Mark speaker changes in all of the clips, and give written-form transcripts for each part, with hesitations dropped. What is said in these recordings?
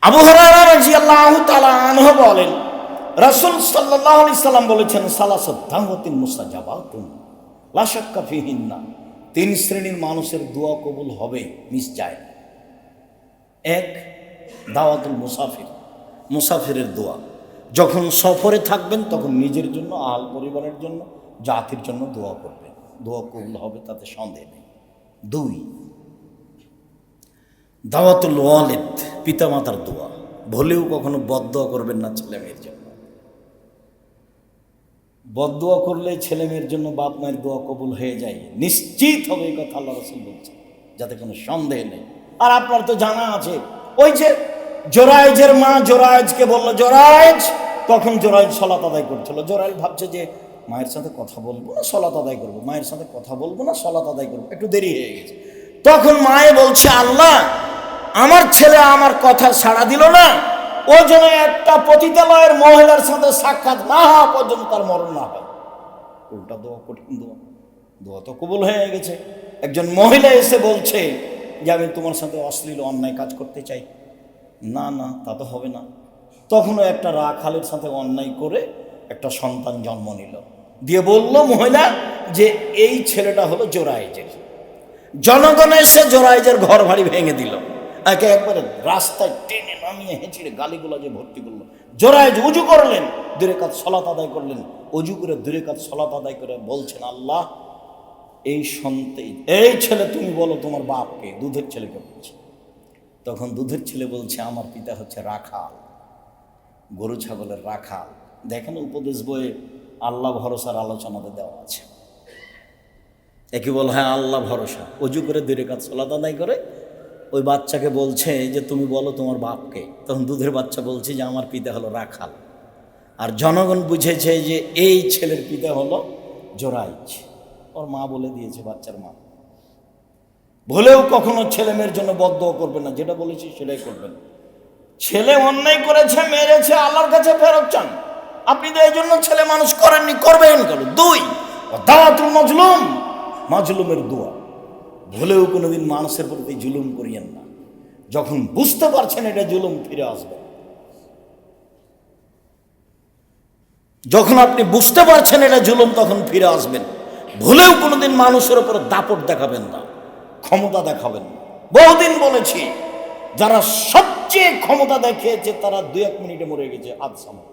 Speaker 1: আবু হুরায়রা রাদিয়াল্লাহু তাআলা আনহু বলেন, রাসূল সাল্লাল্লাহু আলাইহি সাল্লাম বলেছেন, সালাসাত দাওয়াতিন মুস্তাজাবাতুন লা শাক্কা ফিহিন্না, তিন শ্রেণীর মানুষের দোয়া কবুল হবে, মিস যায় না। এক, দাওয়াতুল মুসাফির, মুসাফিরের দোয়া। যখন সফরে থাকবেন তখন নিজের জন্য, আহল পরিবারের জন্য, জাতির জন্য দোয়া করবেন, দোয়া কবুল হবে, তাতে সন্দেহ নেই। দুই, দাওয়াতুল ওয়ালিদ, পিতামাতার দোয়া। ভুলেও কখনো বদদোয়া করবেন না ছেলে মেয়ের জন্য। বদদোয়া করলে ছেলে মেয়ের জন্য বাপ মায়ের দোয়া কবুল হয়ে যায়, নিশ্চিত হবে, এই কথা আল্লাহ রাসূল বলছে, যাতে কোনো সন্দেহ নেই। আর আপনার তো জানা আছে, ওই যে জোরায়েজের মা জোরায়েজকে বললো জোরায়েজ, তখন জোরায়েজ সালাত আদায় করছিল। জোরায়েজ ভাবছে যে মায়ের সাথে কথা বলবো না সালাত আদায় করবো, মায়ের সাথে কথা বলবো না সালাত আদায় করবো, একটু দেরি হয়ে গেছে। তখন মায়ে বলছে, আল্লাহ, আমার ছেলে আমার কথা সাড়া দিল না, ও যেন একটা পতিতালয়ের মহিলার সাথে সাক্ষাৎ না হওয়া পর্যন্ত তার মরণ না হয়। উল্টা দোয়া, কঠিন দোয়া, দোয়া তো কবুল হয়ে গেছে। একজন মহিলা এসে বলছে যে আমি তোমার সাথে অশ্লীল অন্যায় কাজ করতে চাই। না না, তা তো হবে না। তখনও একটা রাখালের সাথে অন্যায় করে একটা সন্তান জন্ম নিল, দিয়ে বলল মহিলা যে এই ছেলেটা হলো জোরায়েজের। জনগণ এসে জোরায়েজের ঘর বাড়ি ভেঙে দিল, একে একবারে রাস্তায় টেনে নামিয়ে হেঁচড়ে গালিগুলো যে ভর্তি করলো। জোরায়েজ উজু করলেন, 2 রাকাত সালাত আদায় করলেন, উজু করে 2 রাকাত সালাত আদায় করে বলছেন, আল্লাহ, এই ছেলে তুমি বলো তোমার বাপকে, দুধের ছেলেকে বলছে। তখন দুধের ছেলে বলছে, আমার পিতা হচ্ছে রাখাল, গরু ছাগলের রাখাল। দেখেন উপদেশ বইয়ে আল্লাহ ভরসার আলোচনাতে দেওয়া আছে। একে বল, হ্যাঁ আল্লাহ ভরসা। অজু করে 2 রাকাত সালাত আদায় করে ওই বাচ্চাকে বলছে যে তুমি বলো তোমার বাপকে। তখন দুধের বাচ্চা বলছে যে আমার পিতা হলো রাখাল। আর জনগণ বুঝেছে যে এই ছেলের পিতা হলো জোরায়েজ। ওর মা বলে দিয়েছে, বাচ্চার মা। ভুলেও কখনো ছেলে মেয়ের জন্য বদদোয়া করবেন না, যেটা বলেছি সেটাই করবেন। ছেলে অন্যায় করেছে, মেরেছে, আল্লাহর কাছে ফেরত চান। আপনি তো এই জন্য ছেলে মানুষ করেননি, করবেন কেন? 2, দাওয়াতুল মাজলুম, মাজলুমের দোয়া। ভুলেও কোনোদিন মানুষের প্রতি জুলুম করিয়েন না। যখন বুঝতে পারছেন এটা জুলুম, ফিরে আসবেন। যখন আপনি বুঝতে পারছেন এটা জুলুম, তখন ফিরে আসবেন। ভুলেও কোনোদিন মানুষের উপর দাপট দেখাবেন না, ক্ষমতা দেখাবেন না। বহুদিন বলেছি, যারা সবচেয়ে ক্ষমতা দেখিয়েছে তারা 2-1 মিনিটে মরে গেছে, আদসামা।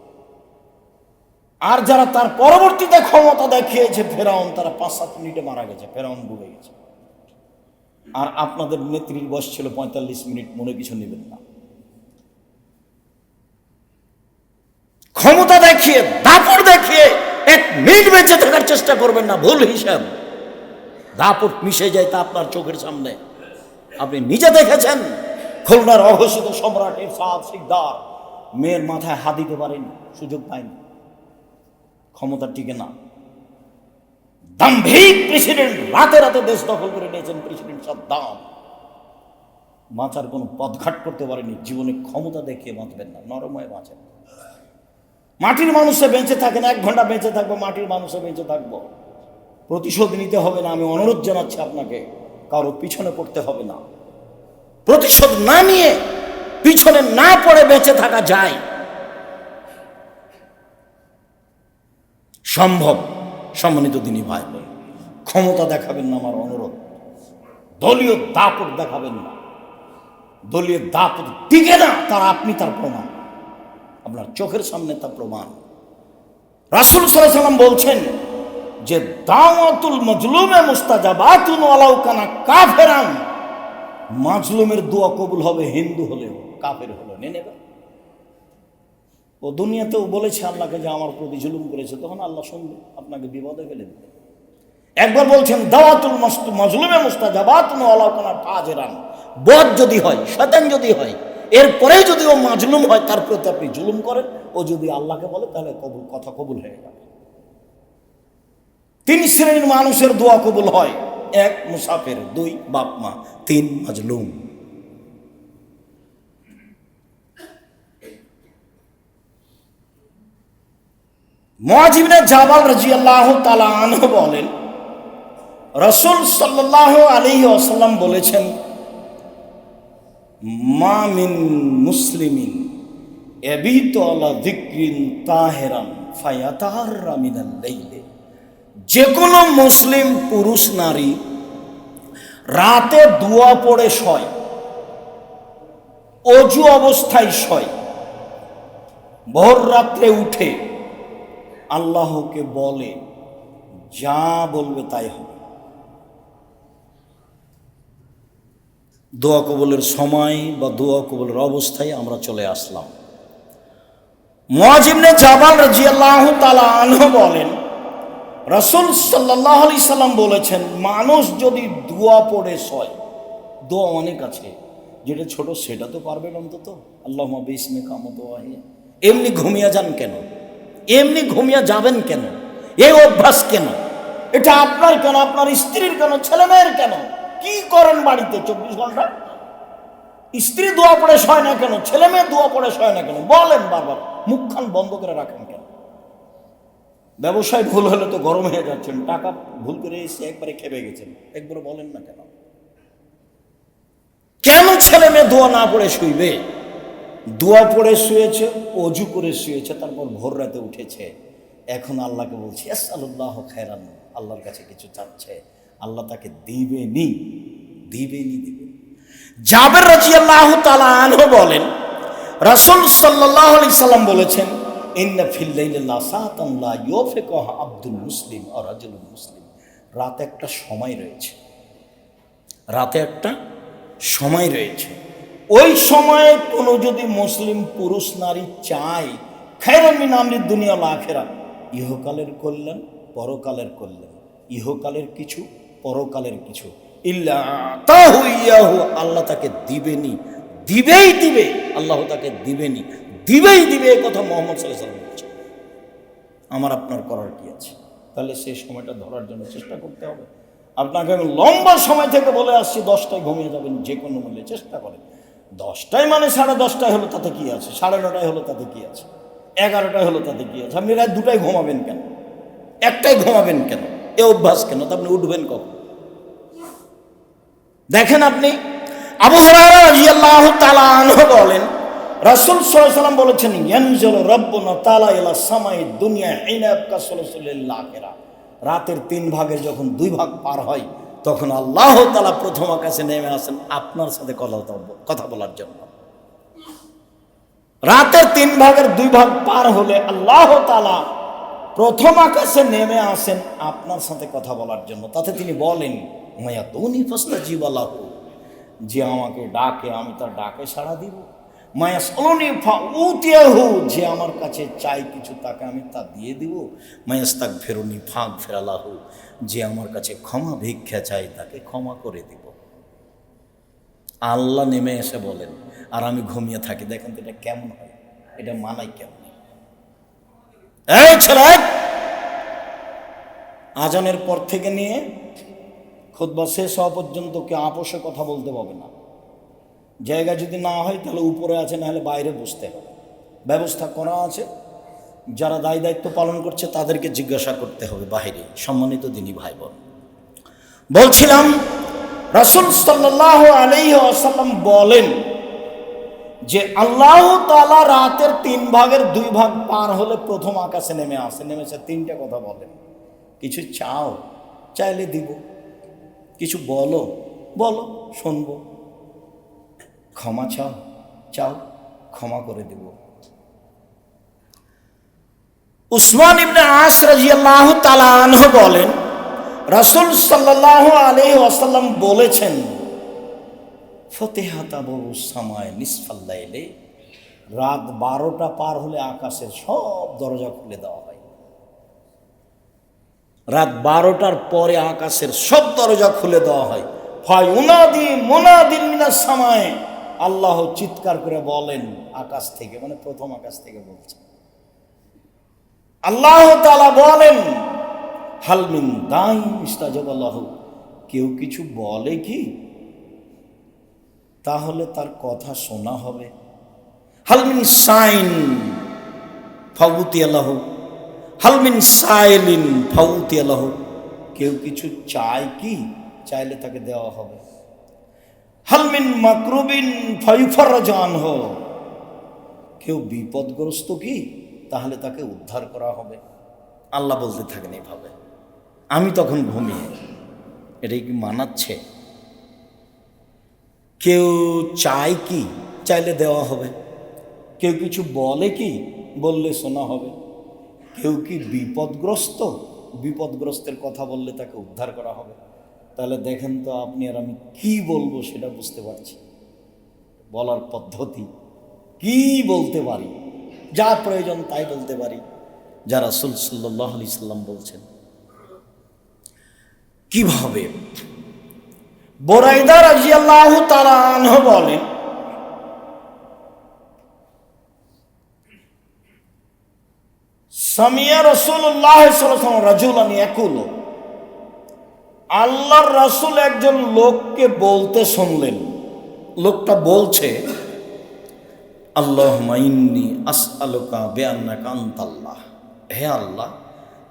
Speaker 1: আর যারা তার পরবর্তীতে ক্ষমতা দেখিয়েছে, ফেরাউন, তারা 5-7 মিনিটে মারা গেছে, ফেরাউন ডুবে গেছে। আর আপনাদের নেত্রীর বয়স ছিল 45 মিনিট, মনে কিছু নেবেন না। ক্ষমতা দেখিয়ে, দাপট দেখিয়ে 1 মিনিট বেঁচে থাকার চেষ্টা করবেন না, ভুল হিসাব। দাপট মিশে যায় তা আপনার চোখের সামনে, আপনি নিজে দেখেছেন। খুলনার অঘোষিত সম্রাট ইরশাদ শিকদার মেয়ের মাথায় হাত দিতে পারেনি, সুযোগ পায়নি, ক্ষমতা টিকে না। দাম্ভিক প্রেসিডেন্ট, রাতে রাতে দেশ দখল করে নিয়েছেন প্রেসিডেন্ট সাদ্দাম, বাঁচার কোনো পথঘাট করতে পারেনি। জীবনে ক্ষমতা দেখিয়ে বাঁচবেন না, নরম হয়ে বাঁচেন। মাটির মানুষে বেঁচে থাকেন, 1 ঘন্টা বেঁচে থাকবো, মাটির মানুষে বেঁচে থাকবো। প্রতিশোধ নিতে হবে না, আমি অনুরোধ জানাচ্ছি আপনাকে, কারো পিছনে পড়তে হবে না। প্রতিশোধ না নিয়ে, পিছনে না পড়ে বেঁচে থাকা যায়, সম্ভব। সম্মানিত দিনী ভাই বোন, ক্ষমতা দেখাবেন না, আমার অনুরোধ। দলীয় দাপট দেখাবেন না। দলীয় দাপট টিকে না, তার আপনি তার প্রমাণ, আপনার চোখের সামনে তা প্রমাণ। রাসূল সাল্লাল্লাহু আলাইহি ওয়াসাল্লাম বলছেন যে দাওয়াতুল মাজলুমে মুস্তাজাবাতুন ওয়ালাউ কানা কাফিরান, মাজলুমের দোয়া কবুল হবে, হিন্দু হলেও, কাফের হলেও। নেবে ও দুনিয়াতেও বলেছে আল্লাহকে যে আমার প্রতি জুলুম করেছে, তখন আল্লাহ শুনবে, আপনাকে বিপদে ফেলে দেবে। একবার বলছেন দাওয়াতুল মাজলুমে মুস্তাজাবাতুন ওয়ালাউ কানা ফাজিরান, বদ যদি হয়, শয়তান যদি হয়, এরপরে যদি ও মাজলুম হয়, তার প্রতি আপনি জুলুম করেন, ও যদি আল্লাহকে বলে, তাহলে কথা কবুল হয়ে যাবে। 3 শ্রেণীর মানুষের দোয়া কবুল হয়: 1 মুসাফির, 2 বাপ মা, 3 মাজলুম। মুআয ইবনে জাবাল রাদিয়াল্লাহু তাআলা আনহু বলেন, রাসূল সাল্লাল্লাহু আলাইহি ওয়াসাল্লাম বলেছেন, মা মিন মুসলিমিন ইয়াবিতু আলা যিকরিন তাহিরান ফায়াতাহাররা মিনাল লাইলি, যে কোনো মুসলিম পুরুষ নারী রাতে দোয়া পড়ে শয়, অজু অবস্থায় শয়, ভোর রাত্রে উঠে আল্লাহকে বলে, যা বলবে তাই হবে। দোয়া কবুলের সময় বা দোয়া কবুলের অবস্থায় আমরা চলে আসলাম। মুআয ইবনে জাবাল রাদিয়াল্লাহু তাআলা আনহু বলেন, রাসূল সাল্লাল্লাহু আলাইহি সাল্লাম বলেছেন, মানুষ যদি দোয়া পড়ে শয়, দোয়া অনেক আছে, যেটা ছোট সেটা তো পারবেন অন্তত, আল্লাহুম্মা বিসমিকা আমুদুআহি। এমনি ঘুমিয়ে যান কেন? এমনি ঘুমিয়ে যাবেন কেন? এই অভ্যাস কেন? এটা আপনার কেন, আপনার স্ত্রীর কেন, ছেলে মেয়ের কেন? কি করেন বাড়িতে 24 ঘন্টা? স্ত্রী দোয়া পড়ে শয় না কেন? ছেলে মেয়ে দোয়া পড়ে শয় না কেন? বলেন বারবার, মুখখান বন্ধ করে রাখেন কেন? ব্যবসায় ভুল হলে তো গরম হয়ে যাচ্ছেন, টাকা ভুল করে এসে একবারে খেপে গেছেন, একবারে বলেন না কেন? কেন ছেলে মেয়ে দোয়া না পড়ে শুইবে? দোয়া পড়ে শুয়েছে, অজু করে শুয়েছে, তারপর ভোর রাতে উঠেছে, এখন আল্লাহকে বলছি আসআলুল্লাহ খায়রান, আল্লাহর কাছে কিছু চাচ্ছে, আল্লাহ তাকে দিবেনি, দিবেনি, দিবেন। জাবের রাদিয়াল্লাহু তাআলা আনহু বলেন, রাসূল সাল্লাল্লাহু আলাইহি সাল্লাম বলেছেন, ইন্না ফিল লাইলি লাসাতান লা ইউফিকুহা আব্দুল মুসলিম আও রাজুলুল মুসলিম। রাতে একটা সময় রয়েছে, রাতে একটা সময় রয়েছে, ওই সময়ে কোনো যদি মুসলিম পুরুষ নারী চায় খায়রান মিন আমরিদ দুনিয়া ওয়াল আখিরাহ, ইহকালের কল্যাণ পরকালের কল্যাণ, ইহকালের কিছু পরকালের কিছু, ইল্লা তাহু ইয়াহু, আল্লাহ তাকে দিবেনি, দিবেই দিবে, আল্লাহ তাকে দিবেনি, দিবেই দিবে, এই কথা মুহাম্মদ সাল্লাল্লাহু আলাইহি ওয়াসাল্লাম বলেছেন। আমার আপনার করার কি আছে? তাহলে সেই সময়টা ধরার জন্য চেষ্টা করতে হবে। আপনাকে আমি লম্বা সময় থেকে বলে আসছি 10টায় ঘুমিয়ে যাবেন, যে কোনো মূল্যে চেষ্টা করেন। 10টায় মানে 10:30টায় হলো তাতে কি আছে, 9:30টায় হলো তাতে কি আছে, 11টায় হলো তাতে কি আছে? আপনি রাত 2টায় ঘুমাবেন কেন, 1টায় ঘুমাবেন কেন? এ অভ্যাস কেন? তো আপনি উঠবেন কখন? দেখেন, আপনি আবু হুরায়রা রাদিয়াল্লাহু তাআলা আনহু বলেন, রাসূল সাল্লাল্লাহু আলাইহি ওয়াসাল্লাম বলেছেন, ইয়ানজিলু রাব্বুনা তাআলা ইলা সামাই দুনিয়া হিনা ইয়াবকা সুলুসুল আখিরাহ। রাতের 3 ভাগের যখন 2 ভাগ পার হয়, তখন আল্লাহ তাআলা প্রথম আকাশে নেমে আসেন আপনার সাথে কথা বলার জন্য। রাতের 3 ভাগের 2 ভাগ পার হলে আল্লাহ তাআলা প্রথম আকাশে নেমে আসেন আপনার সাথে কথা বলার জন্য। তাতে তিনি বলেন, মায়াতুনি ফাস্তাজিবা লাহু, যে আমাকে ডাকে আমি তার ডাকে সাড়া দিব। মায়াসআলুনি ফাউতিয়াহু, যে আমার কাছে চাই কিছু তাকে আমি তা দিয়ে দিব। মায়াস্তাগফিরুনি ফাগফির লাহু, যে আমার কাছে ক্ষমা ভিক্ষা চাই তাকে ক্ষমা করে দিব। আল্লাহ নেমে এসে বলেন, আর আমি ঘুমিয়ে থাকি। দেখেন তো এটা কেমন হয়? এটা মানাই কেমন? এই ছেলে, আজানের পর থেকে নিয়ে খুতবা শেষ হওয়া পর্যন্ত কে আপোষে কথা বলতে পারবে না। জায়গা যদি না হয় তাহলে উপরে আছে, না হলে বাইরে বসতে হবে। ব্যবস্থা করা আছে, যারা দায় দায়িত্ব পালন করছে তাদেরকে জিজ্ঞাসা করতে হবে বাইরে। সম্মানিত দিনী ভাই বোন, বলছিলাম রাসূল সাল্লাল্লাহু আলাইহি ওয়াসাল্লাম বলেন যে আল্লাহ তাআলা রাতের 3 ভাগের 2 ভাগ পার হলে প্রথম আকাশে নেমে আসে। নেমেছে 3টা কথা বলেন, কিছু চাও, চাইলে দিব, কিছু বলো, বলো, শুনবো, ক্ষমা চাও, চাও, ক্ষমা করে দেব। উসমান ইবনে আস রাদিয়াল্লাহু তাআলা আনহু বলেন, রাসূল সাল্লাল্লাহু আলাইহি ওয়াসাল্লাম বলেছেন, ফতিহাতা আবওয়াবুস সামায়ে নিসফাল লাইলি, রাত 12টা পার হলে আকাশের সব দরজা খুলে দেওয়া হয়। রাত 12টার পরে আকাশের সব দরজা খুলে দেওয়া হয়। ফায়ুনাদি মুনাদিন মিনাস সামায়ে, আল্লাহ চিৎকার করে বলেন আকাশ থেকে, মানে প্রথম আকাশ থেকে বলছে। আল্লাহ তাআলা বলেন, হাল মিন দাইন ইস্তাজাবা লাহু, কেউ কিছু বলে কি, তাহলে তার কথা শোনা হবে। হাল মিন সাইন ফাউতিয়া লাহু, হাল মিন সাইলিন ফাউতিয়া লাহু, কেউ কিছু চায় কি, চাইলে তাকে দেওয়া হবে। হাল মিন মাকরুবিন ফায়ুফাররাজু আনহু, কেউ বিপদগ্রস্ত কি, তাহলে তাকে উদ্ধার করা হবে। আল্লাহ বলতে থাকেন এইভাবে, আমি তখন ঘুমিয়ে। এটাই কি মানাচ্ছে? কেউ চায় কি, চাইলে দেওয়া হবে। কেউ কিছু বলে কি, বললে শোনা হবে। কেউ কি বিপদগ্রস্ত, বিপদগ্রস্তের কথা বললে তাকে উদ্ধার করা হবে। তাহলে দেখেন তো আপনি আর আমি কি বলবো সেটা বুঝতে পারছি। বলার পদ্ধতি কি বলতে পারি, যা প্রয়োজন তাই বলতে পারি, যা রাসূল সাল্লাল্লাহু আলাইহি সাল্লাম বলছেন। কিভাবে? বুরাইদা রাদিয়াল্লাহু তাআলা আনহু বলেন, সামিয়া রাসূলুল্লাহ সাল্লাল্লাহু আলাইহি ওয়াসাল্লাম রাজুলান ইয়াকুলু, আল্লাহর রাসূল একজন লোককে বলতে শুনলেন। লোকটা বলছে, আল্লাহুম্মা ইন্নী আসআলুকা বিআন্নাকা আনতাল্লাহ, হে আল্লাহ,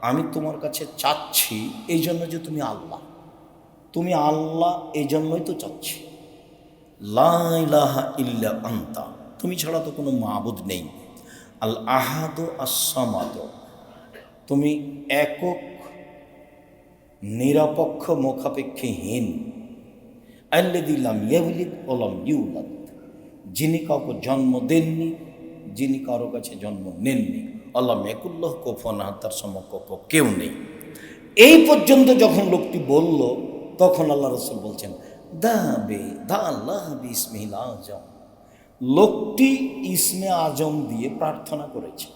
Speaker 1: আমি তোমার কাছে চাচ্ছি এই জন্য যে তুমি আল্লাহ, তুমি আল্লাহ, এই জন্যই তো চাচ্ছি। লা ইলাহা ইল্লা আনতা, তুমি ছাড়া তো কোনো মাবুদ নেই। আল আহাদু আস-সামাদ, তুমি একক নিরপেক্ষ মুখাপেক্ষীহীন। আল্লাযী লাম ইয়ালিদ ওয়া লাম ইউলাদ, যিনি কাউকে জন্ম দেননি, যিনি কারো কাছে জন্ম নেননি। আল্লাহ ইয়াকুল্লাহ কুফুয়ান আহাদ, তার সমকক্ষ কেউ নেই। এই পর্যন্ত যখন লোকটি বলল, তখন আল্লাহ রাসূল বলছেন, দা আল্লাহ বিসমিহিল আজম, লোকটি ইসমে আজম দিয়ে প্রার্থনা করেছে।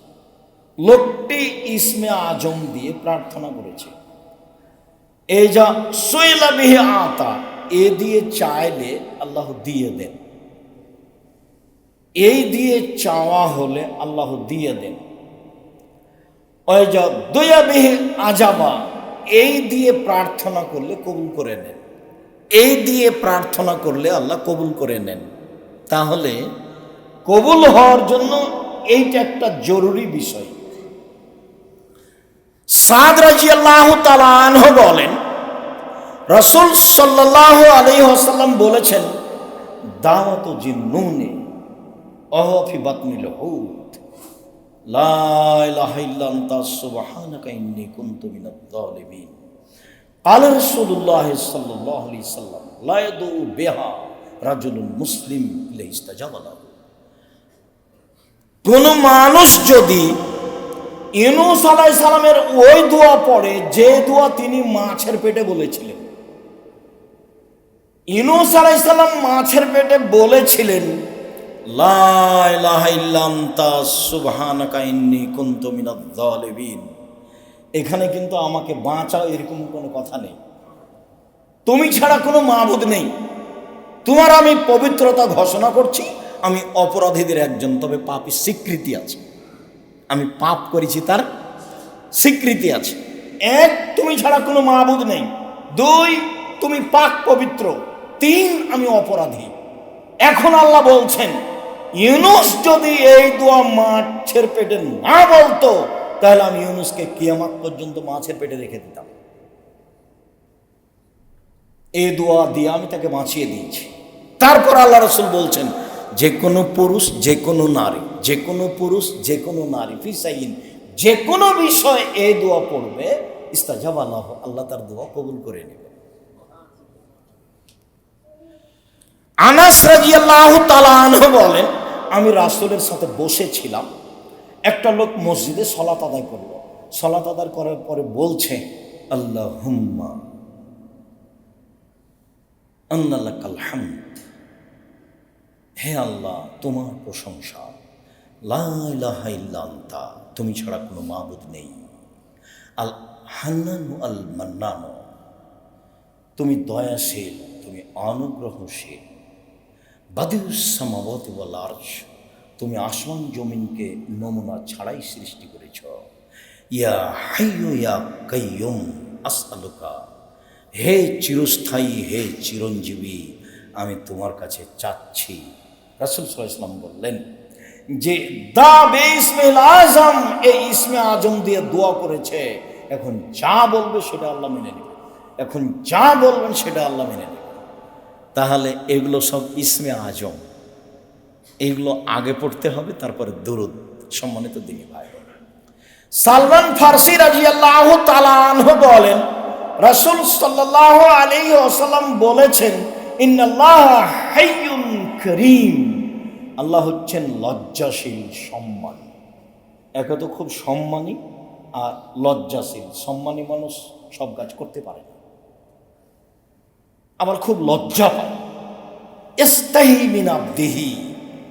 Speaker 1: লোকটি ইসমে আজম দিয়ে প্রার্থনা করেছে। এই যা সুইলা বিহি আতা, এ দিয়ে চাইলে আল্লাহ দিয়ে দেন। এই দিয়ে চাওয়া হলে আল্লাহ দিয়ে দেন। ওই যা দুয়া বিহি আজাবা, এই দিয়ে প্রার্থনা করলে কবুল করে নেন। এই দিয়ে প্রার্থনা করলে আল্লাহ কবুল করে নেন। তাহলে কবুল হওয়ার জন্য এইটা একটা জরুরি বিষয়। সাদ রাদিয়াল্লাহু তাআলা আনহু বলেন, রাসূল সাল্লাল্লাহু আলাইহি ওয়াসাল্লাম বলেছেন, দাওয়াতু জিন্নুনি ওয়া ফি বাতনিল হুত, লা ইলাহা ইল্লা আনতা সুবহানাকা ইন্নী কুনতু মিনাজ জালিমিন। قال رسول الله صلى الله عليه وسلم لا يدعو بها رجل مسلم الا استجاب له। কোন মানুষ যদি ইউনূস আলাইহিস সালামের ওই দোয়া পড়ে, যে দোয়া তিনি মাছের পেটে বলেছিলেন। ইউনূস আলাইহিস সালাম মাছের পেটে বলেছিলেন, লা ইলাহা ইল্লা আনতা সুবহানাকা ইন্নী কুনতু মিনাজ জালিমিন। এখানে কিন্তু আমাকে বাঁচাও এরকম কোনো কথা নেই। তুমি ছাড়া কোনো মাবুদ নেই। তোমার আমি পবিত্রতা ঘোষণা করছি, আমি অপরাধীদের একজন, তবে পাপী স্বীকৃতি আছে। আমি পাপ করেছি তার স্বীকৃতি আছে। এক, তুমি ছাড়া কোনো মাবুদ নেই। দুই, তুমি পাক পবিত্র। তিন, আমি অপরাধী। এখন আল্লাহ বলছেন, ইউনূস যদি এই দোয়া মাছের পেটে না বলতো, তাহলে আমি ইউনূসকে কিয়ামত পর্যন্ত মাছের পেটে রেখে দিতাম। এই দোয়া দিয়ে আমি তাকে বাঁচিয়ে দিয়েছি। তারপর আল্লাহ রাসূল বলছেন, যে কোনো পুরুষ, যে কোনো নারী, যে কোনো পুরুষ, যে কোনো নারী, ফিসাইন, যে কোনো বিষয় এই দোয়া পড়বে, ইস্তাজাবা লাহু, আল্লাহ তার দোয়া কবুল করে নেবে। আনাস রাদিয়াল্লাহু তাআলা আনহু বলেন, আমি রাসূলের সাথে বসেছিলাম। একটা লোক মসজিদে সালাত আদায় করলো। সালাত আদায় করার পরে বলছে, আল্লাহুম্মা আন্নালাকাল হামদ, হে আল্লাহ তোমার প্রশংসা, লা ইলাহা ইল্লা আনতা, তুমি ছাড়া কোনো মাবুদ নেই। আল হান্নানু আল মান্নান, তুমি দয়াশীল, তুমি অনুগ্রহশীল। বাদিউস সামাওয়াতি ওয়াল আরশ, তুমি আসমান জমিনকে নমুনা ছাড়াই সৃষ্টি করেছ। ইয়া হাইয়ু ইয়া কাইয়ুম আসআলুকা, হে চিরস্থায়ী, হে চিরঞ্জীবী, আমি তোমার কাছে চাচ্ছি। রাসূল সাল্লাল্লাহু আলাইহি ওয়াসাল্লাম বললেন যে দা বিসমিল আজম, এই ইসমে আজম দিয়ে দোয়া করেছে। এখন যা বলবে সেটা আল্লাহ মেনে নেবে। এখন যা বলবেন সেটা আল্লাহ মেনে নেবে। তাহলে এগুলো সব ইসমে আজম, এইগুলো আগে পড়তে হবে, তারপরে দুরুদ। সম্মানিত দিনী ভাই, সালমান ফারসি রাদিয়াল্লাহু তাআলা আনহু বলেন, রাসূল সাল্লাল্লাহু আলাইহি ওয়াসাল্লাম বলেছেন, ইন্নাল্লাহা হাইয়ুন কারীম, আল্লাহ হচ্ছেন লজ্জাশীল, সম্মানী। একে তো খুব সম্মানী আর লজ্জাশীল। সম্মানী মানুষ সব কাজ করতে পারে না, আবার খুব লজ্জা পায়। ইস্তাহি মিন আবদিহি,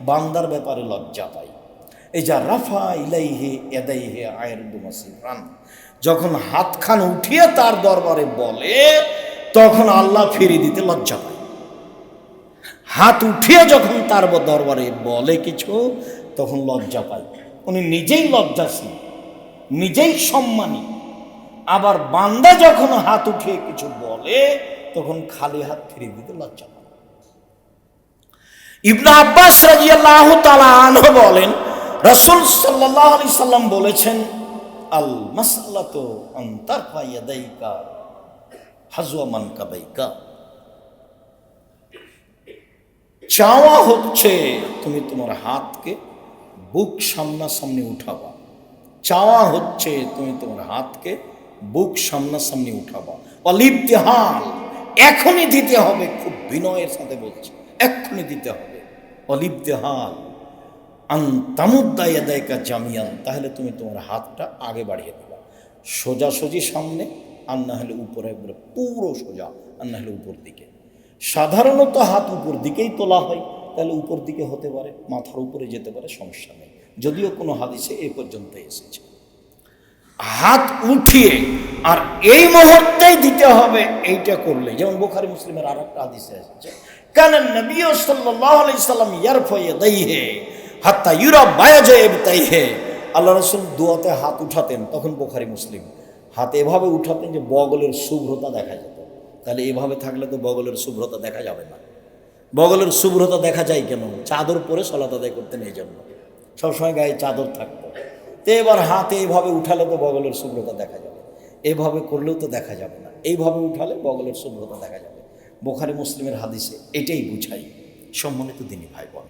Speaker 1: বান্দার ব্যাপারে লজ্জা পায়। এই যা রাফা ইলাইহি ইয়াদাইহি আয়রদু মাসিরান, যখন হাতখান উঠিয়ে তার দরবারে বলে তখন আল্লাহ ফিরিয়ে দিতে লজ্জা পায়। হাত উঠিয়ে যখন তার দরবারে বলে কিছু, তখন লজ্জা পায়। উনি নিজেই লজ্জাশীল, নিজেই সম্মানী। আবার বান্দা যখন হাত উঠিয়ে কিছু বলে তখন খালি হাত ফিরিয়ে দিতে লজ্জা পায়। ইবনে আব্বাস রাদিয়াল্লাহু তাআলা আনহু বলেন, রাসূল সাল্লাল্লাহু আলাইহি সাল্লাম বলেছেন, আল মাসআলাতু আন তারফা ইয়াদাইকা হাজওয়া মানকাবাইকা, চাওয়া হচ্ছে তুমি তোমার হাতকে বুক সামনাসামনি উঠাবা। চাওয়া হচ্ছে তুমি তোমার হাতকে বুক সামনাসামনি উঠাবা। অলিবতিহাল, এখনই দিতে হবে, খুব বিনয়ের সাথে বলছে, এক্ষুনি দিতে হবে। অলিবতিহাল আন তামুদ্দা ইয়াদাইকা জামিয়ান, তাহলে তুমি তোমার হাতটা আগে বাড়িয়ে দেবা, সোজাসুজি সামনে, আর না হলে উপরে, পুরো সোজা, আর না হলে উপর দিকে। সাধারণত হাত উপর দিকেই তোলা হয়, তাহলে উপর দিকে হতে পারে, মাথার উপরে যেতে পারে, সমস্যা নেই। যদিও কোনো হাদিসে এ পর্যন্ত এসেছে। হাত উঠিয়ে আর এই মুহূর্তেই দিতে হবে, এইটা করলে, যেমন বুখারী মুসলিমের আর একটা হাদিসে এসেছে, কানা নবী সাল্লাল্লাহু আলাইহি সাল্লাম ইয়ারফা ইয়াদাইহি হাত্তা ইউরা বায়াজা ইবতাইহি, আল্লাহ রাসূল দোয়াতে হাত উঠাতেন, তখন বুখারী মুসলিম, হাত এভাবে উঠাতেন যে বগলের শুভ্রতা দেখা যেত। তাহলে এভাবে থাকলে তো বগলের শুভ্রতা দেখা যাবে না। বগলের শুভ্রতা দেখা যায় কেন? চাদর পরে সালাত আদায় করতেন, এই জন্য সবসময় গায়ে চাদর থাকতো। তো এবার হাতে এইভাবে উঠালে তো বগলের শুভ্রতা দেখা যাবে, এইভাবে করলেও তো দেখা যাবে না, এইভাবে উঠালে বগলের শুভ্রতা দেখা যাবে। বুখারী মুসলিমের হাদিসে এটাই বুঝাই। সম্মানিত দিনী ভাই বোন,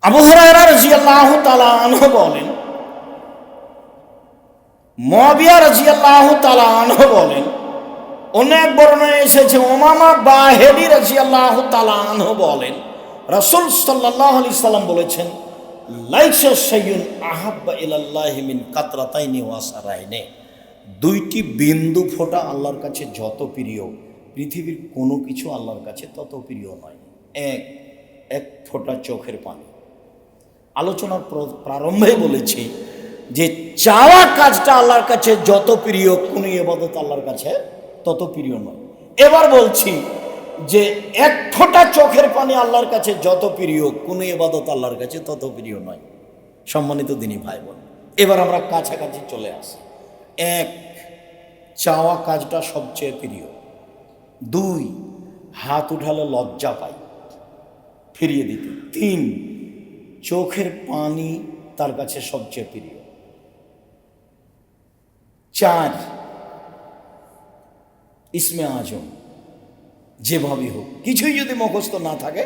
Speaker 1: আবু হুরায়রা রাদিয়াল্লাহু তাআলা আনহু বলেন, মুআবিয়া রাদিয়াল্লাহু তাআলা আনহু বলেন, অনেক বর্ণনায় এসেছে, উমামা বাহিলি রাদিয়াল্লাহু তাআলা আনহু বলেন, রাসূল সাল্লাল্লাহু আলাইহি সাল্লাম বলেছেন, লাইসা শাইউন আহাব্বা ইলাল্লাহি মিন কাতরাতাইনি ওয়া সারাইনি, দুইটি বিন্দু ফোঁটা আল্লাহর কাছে যত প্রিয়, পৃথিবীর কোনো কিছু আল্লাহর কাছে তত প্রিয় নয়। এক ফোঁটা চোখের পানি। আলোচনার প্রারম্ভে বলেছি যে চাওয়া কাজটা আল্লাহর কাছে যত প্রিয়, কোনো ইবাদত আল্লাহর কাছে তত প্রিয় নয়। এবার বলছি যে এক ফোঁটা চোখের পানি আল্লাহর কাছে যত প্রিয়, কোনো ইবাদত আল্লাহর কাছে তত প্রিয় নয়। সম্মানিত দিনী ভাই বোন, এবার আমরা কাছাকাছি চলে আসি। এক, চাওয়া কাজটা সবচেয়ে প্রিয়। দুই, হাত উঠালে লজ্জা পাই, ফিরিয়ে দিতে। তিন, চোখের পানি তার কাছে সবচেয়ে প্রিয়। চার, ইসমে আজম যেভাবে হোক, কিছুই যদি মুখস্থ না থাকে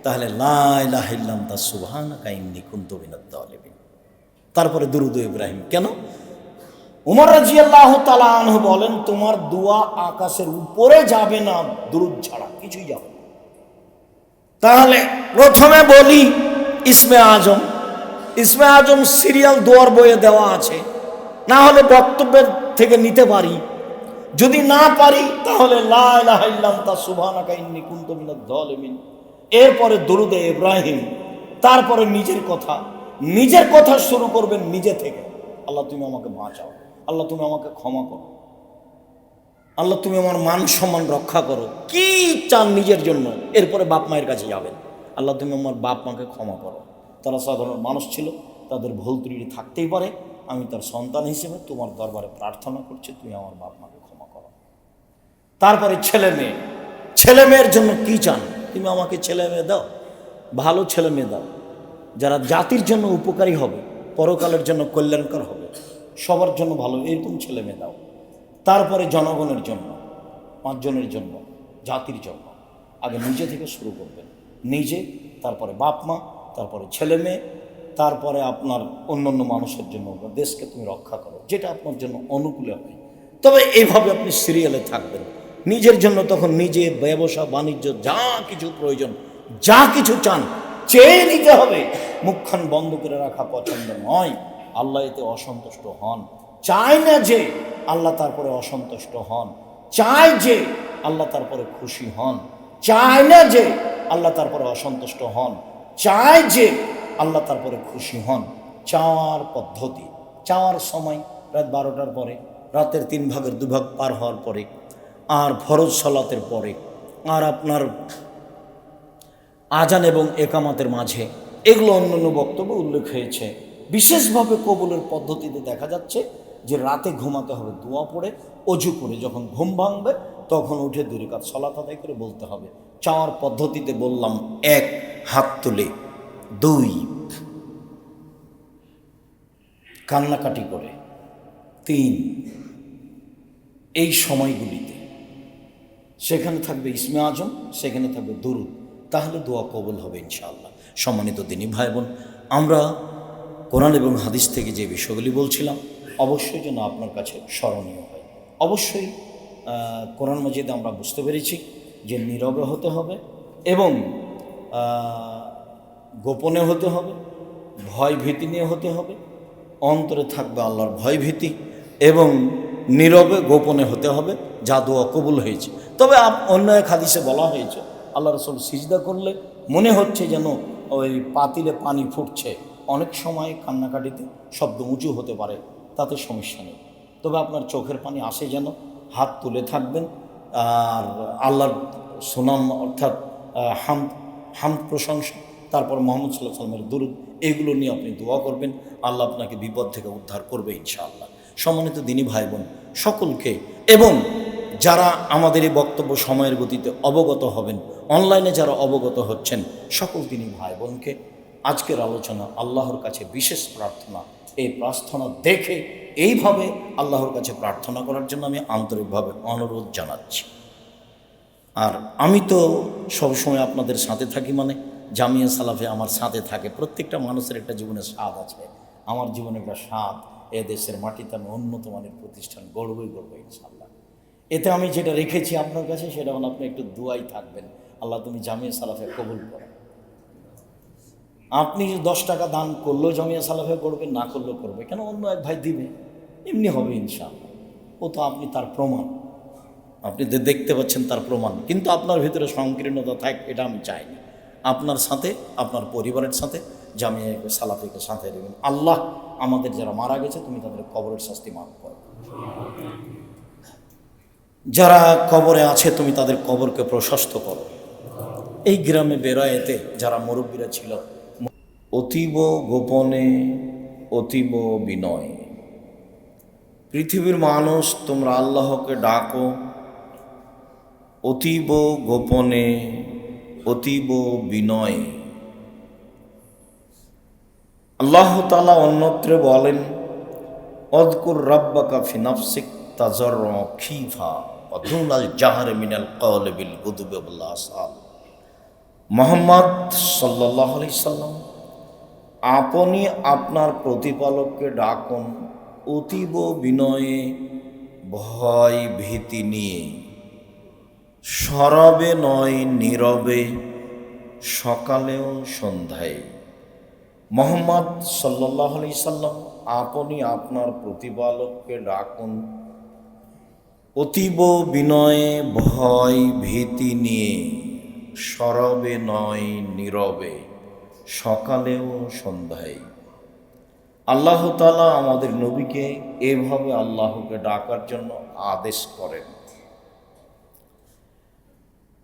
Speaker 1: তাহলে লা ইলাহা ইল্লা আনতা সুবহানাকা ইন্নী কুনতু মিনাজ জালিমিন। তারপরে দুরূদ ইব্রাহিম। কেন? উমর রাদিয়াল্লাহু তাআলা আনহু বলেন, তোমার দোয়া আকাশের উপরে যাবে না দুরূদ ছাড়া, কিছুই যাবে না। তাহলে প্রথমে বলি ইসমে আজম। ইসমে আজম সিরিয়াল দোয়ার বইয়ে দেওয়া আছে, না হলে বক্তব্যের থেকে নিতে পারি। যদি না পারি তাহলে লা ইলাহা ইল্লা আনতা সুবহানাকা ইন্নী কুনতু মিনাজ জালিমিন। এরপরে দুরূদে ইব্রাহিম, তারপরে নিজের কথা শুরু করবেন নিজে থেকে। আল্লাহ তুমি আমাকে বাঁচাও, আল্লাহ তুমি আমাকে ক্ষমা করো, আল্লাহ তুমি আমার মান সম্মান রক্ষা করো, কি চান নিজের জন্য। এরপরে বাপ মায়ের কাছে যাবেন, আল্লাহ তুমি আমার বাপ মাকে ক্ষমা করো, তারা সাধারণ মানুষ ছিল, তাদের ভুল ত্রুটি থাকতেই পারে, আমি তার সন্তান হিসেবে তোমার দরবারে প্রার্থনা করছি, তুমি আমার বাপ মাকে ক্ষমা করো। তারপরে ছেলে মেয়ের জন্য কি চান? তুমি আমাকে ছেলে মেয়ে দাও, ভালো ছেলে মেয়ে দাও, যারা জাতির জন্য উপকারী হবে, পরকালের জন্য কল্যাণকর হবে, সবার জন্য ভালো, এরকম ছেলে মেয়ে দাও। তারপরে জনগণের জন্য, 5 জনের জন্য, জাতির জন্য। আগে নিজে থেকে শুরু করবেন, নিজে, তারপরে বাপ মা, তারপরে ছেলে মেয়ে, তারপরে আপনার অন্যান্য মানুষের জন্য। দেশকে তুমি রক্ষা করো, যেটা আপনার জন্য অনুকূলে হয়। তবে এইভাবে আপনি সিরিয়ালে থাকবেন নিজের জন্য। তখন নিজে ব্যবসা বাণিজ্য যা কিছু প্রয়োজন, যা কিছু চান চেয়ে নিতে হবে। মুখখান বন্ধ করে রাখা পছন্দ নয়। আল্লাহ এতে অসন্তুষ্ট হন। চায় না যে আল্লাহ তারপরে অসন্তুষ্ট হন, চায় যে আল্লাহ তারপরে খুশি হন। চায় না যে আল্লাহ তারপরে অসন্তুষ্ট হন, চায় যে আল্লাহ তারপরে খুশি হন। চাওয়ার পদ্ধতি, চাওয়ার সময় রাত 12টার পরে, রাতের 3 ভাগের 2 ভাগ পার হওয়ার পরে, আর ফরজ সালাতের পরে, আর আপনার আজান এবং একামাতের মাঝে, এগুলো অন্যান্য বক্তব্যে উল্লেখ হয়েছে। বিশেষভাবে কবুলের পদ্ধতিতে দেখা যাচ্ছে যে রাতে ঘুমাতে হবে দোয়া পড়ে, অজু করে যখন ঘুম ভাঙবে তখন উঠে 2 রাকাত সালাত আদায় করে বলতে হবে। চাওয়ার পদ্ধতিতে বললাম, 1 হাত তুলে, 2 কান্নাকাটি করে, 3 এই সময়গুলিতে সেখানে থাকবে ইসমে আজম, সেখানে থাকবে দুরুদ, তাহলে দোয়া কবুল হবে ইনশাআল্লাহ। সম্মানিত দিনী ভাই বোন, আমরা কোরআন এবং হাদিস থেকে যে বিষয়গুলি বলছিলাম অবশ্যই যেন আপনার কাছে স্মরণীয় হয়। অবশ্যই কোরআন মাজিদে আমরা বুঝতে পেরেছি যে নীরবে হতে হবে এবং গোপনে হতে হবে, ভয় ভীতি নিয়ে হতে হবে, অন্তরে থাকবে আল্লাহর ভয় ভীতি, এবং নীরবে গোপনে হতে হবে, যা দোয়া কবুল হয়েছে। তবে অন্য এক হাদিসে বলা হয়েছে আল্লাহ রাসূল সিজদা করলে মনে হচ্ছে যেন ওই পাতিলে পানি ফুটছে। অনেক সময় কান্নাকাটিতে শব্দ উঁচু হতে পারে, তাতে সমস্যা নেই। তবে আপনার চোখের পানি আসে যেন, হাত তুলে থাকবেন, আর আল্লাহর সুনাম অর্থাৎ হামদ প্রশংসা, তারপর মুহাম্মদ সাল্লাল্লাহু আলাইহি ওয়াসাল্লামের দুরূদ, এগুলো নিয়ে আপনি দোয়া করবেন। আল্লাহ আপনাকে বিপদ থেকে উদ্ধার করবে ইনশাআল্লাহ। সম্মানিত দিনী ভাই বোন সকলকে, এবং যারা আমাদের এই বক্তব্য সময়ের গতিতে অবগত হবেন, অনলাইনে যারা অবগত হচ্ছেন, সকল দিনী ভাই বোনকে আজকের আলোচনা আল্লাহর কাছে বিশেষ প্রার্থনা, এই প্রার্থনা দেখে এইভাবে আল্লাহর কাছে প্রার্থনা করার জন্য আমি আন্তরিকভাবে অনুরোধ জানাচ্ছি। আর আমি তো সবসময় আপনাদের সাথে থাকি, মানে জামিয়া সালাফে আমার সাথে থাকে। প্রত্যেকটা মানুষের একটা জীবনে স্বাদ আছে, আমার জীবনে একটা স্বাদ। এ দেশের মাটিতে আমি উন্নত মানের প্রতিষ্ঠান গড়বই ইনশাআল্লাহ। এতে আমি যেটা রেখেছি আপনার কাছে, সেটা হলো আপনি একটু দুয়াই থাকবেন, আল্লাহ তুমি জামিয়া সালাফে কবুল করো। আপনি 10 টাকা দান করলেও জামিয়া সালাফে করবে, না করলেও করবে, কেন অন্য এক ভাই দিবে, এমনি হবে ইনশাআল্লাহ। ও তো আপনি তার প্রমাণ, আপনি দেখতে পাচ্ছেন তার প্রমাণ। কিন্তু আপনার ভিতরে সংকীর্ণতা থাক, এটা আমি চাই না। আপনার সাথে, আপনার পরিবারের সাথে জামিয়া সালাফিকে সাথে দেবেন। আল্লাহ আমাদের যারা মারা গেছে তুমি তাদের কবরের শাস্তি মাফ করো, যারা কবরে আছে তুমি তাদের কবরকে প্রশস্ত করো। এই গ্রামে বেড়ায়েতে যারা মুরব্বীরা ছিল, অতীব গোপনে অতীব বিনয়, পৃথিবীর মানুষ তোমরা আল্লাহকে ডাকো অতীব গোপনে অতীব বিনয়। আল্লাহ তাআলা অন্যত্রে বলেন, অযকুর রাব্বাকা ফি নাফসিক তাজাররুআ খিফা ওয়া দুনাল জাহরি মিনাল কওলি বিল গুদুবি ওয়াল আসাল। মুহাম্মদ সাল্লাল্লাহু আলাইহি সাল্লাম, আপনি আপনার প্রতিপালককে ডাকুন অতীব বিনয়ে, ভয় ভীতি নিয়ে, সরবে নয় নীরবে, সকালেও সন্ধ্যায়। মুহাম্মদ সাল্লাল্লাহু আলাইহি সাল্লাম, আপনি আপনার প্রতিপালককে ডাকুন অতীব বিনয়ে, ভয় ভীতি নিয়ে, সরবে নয় নীরবে, সকালেও সন্ধ্যায়। আল্লাহ তাআলা আমাদের নবীকে এভাবে আল্লাহকে ডাকার জন্য আদেশ করেন।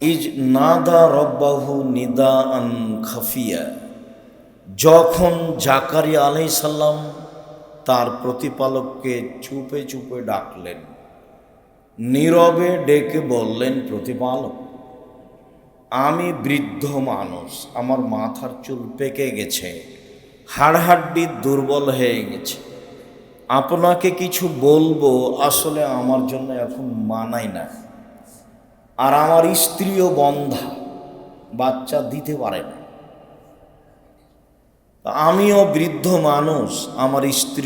Speaker 1: ইজ নাদা রব্বাহু নিদাআন খাফিয়া, যখন জাকারিয়া আলাইহিস সালাম তার প্রতিপালককে চুপে চুপে ডাকলেন, নীরবে ডেকে বললেন, প্রতিপালক আমি বৃদ্ধ মানুষ, আমার মাথার চুল পেকে গেছে, হাড়হাড্ডি দুর্বল হয়ে গেছে, আপনাকে কিছু বলবো আসলে আমার জন্য এখন মানায় না। আর আমার স্ত্রীও বন্ধা, বাচ্চা দিতে পারে না। আমিও বৃদ্ধ মানুষ, আমার স্ত্রী